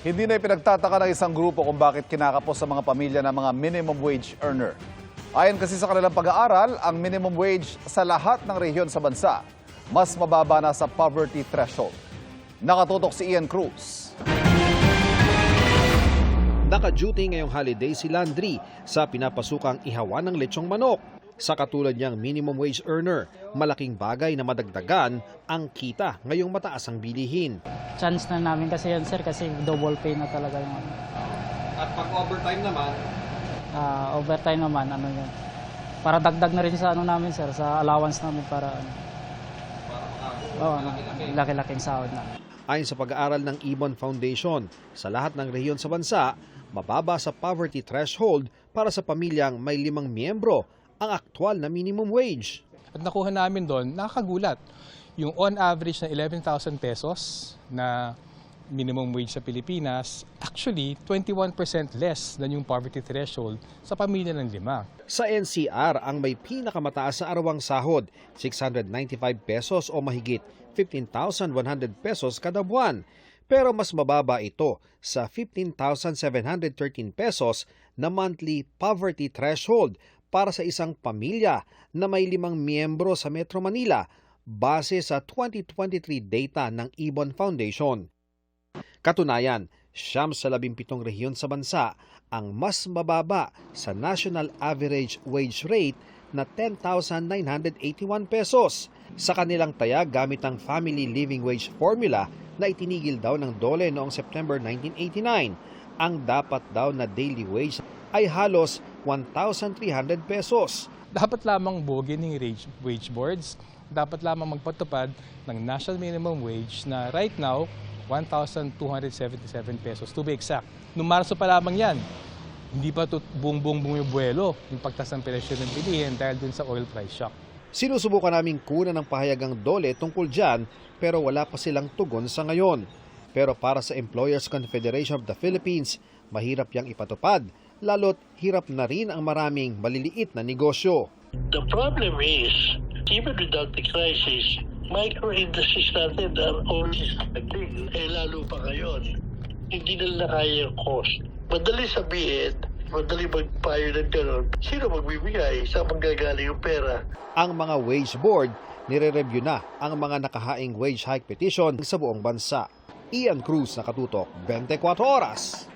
Hindi na ipinagtataka ng isang grupo kung bakit kinakapos sa mga pamilya ng mga minimum wage earner. Ayon kasi sa kanilang pag-aaral, ang minimum wage sa lahat ng rehiyon sa bansa mas mababa na sa poverty threshold. Nakatutok si Ian Cruz. Naka-duty ngayong holiday si Landry sa pinapasukang ihawan ng lechong manok. Sa katulad niyang minimum wage earner, malaking bagay na madagdagan ang kita ngayong mataas ang bilihin. Chance na namin kasi yan, sir, kasi double pay na talaga yung ano. At pag overtime naman, Overtime naman, ano yun. Para dagdag na rin sa ano namin, sir, sa allowance namin para ano. Laki-laking sahod na. ayon sa pag-aaral ng Ibon Foundation, sa lahat ng rehiyon sa bansa, mababa sa poverty threshold para sa pamilyang may 5 miyembro ang aktwal na minimum wage. At nakuha namin doon, nakakagulat. Yung on average na 11,000 pesos na minimum wage sa Pilipinas, actually 21% less than yung poverty threshold sa pamilya ng 5. Sa NCR, ang may pinakamataas na arawang sahod, 695 pesos o mahigit 15,100 pesos kada buwan. Pero mas mababa ito sa 15,713 pesos na monthly poverty threshold para sa isang pamilya na may 5 miyembro sa Metro Manila base sa 2023 data ng Ibon Foundation. Katunayan, 9 sa 17 rehiyon sa bansa ang mas mababa sa national average wage rate na 10,981 pesos. Sa kanilang tayag gamit ang Family Living Wage Formula na itinigil daw ng DOLE noong September 1989, ang dapat daw na daily wage ay halos 1,300 pesos. Dapat lamang bugin ng wage boards, dapat lamang magpatupad ng national minimum wage na right now, 1,277 pesos to be exact. Noong Marso pa lamang yan, hindi pa ito buong bumibuelo yung pagtaas ng presyo ng bilihin dahil dun sa oil price shock. Sinusubukan naming kunan ng pahayagang DOLE tungkol dyan pero wala pa silang tugon sa ngayon. Pero para sa Employers Confederation of the Philippines, mahirap yang ipatupad, lalo't hirap na rin ang maraming maliliit na negosyo. The problem is, even without the crisis, micro-industries natin are always struggling. Lalo pa ngayon, hindi nila kaya yung cost. Madali sabihin, madali magpayo ng gano'n. Sino magbibigay? Saan manggagaling yung pera? Ang mga wage board, nire-review na ang mga nakahaing wage hike petition sa buong bansa. Ian Cruz, Nakatutok, 24 Oras.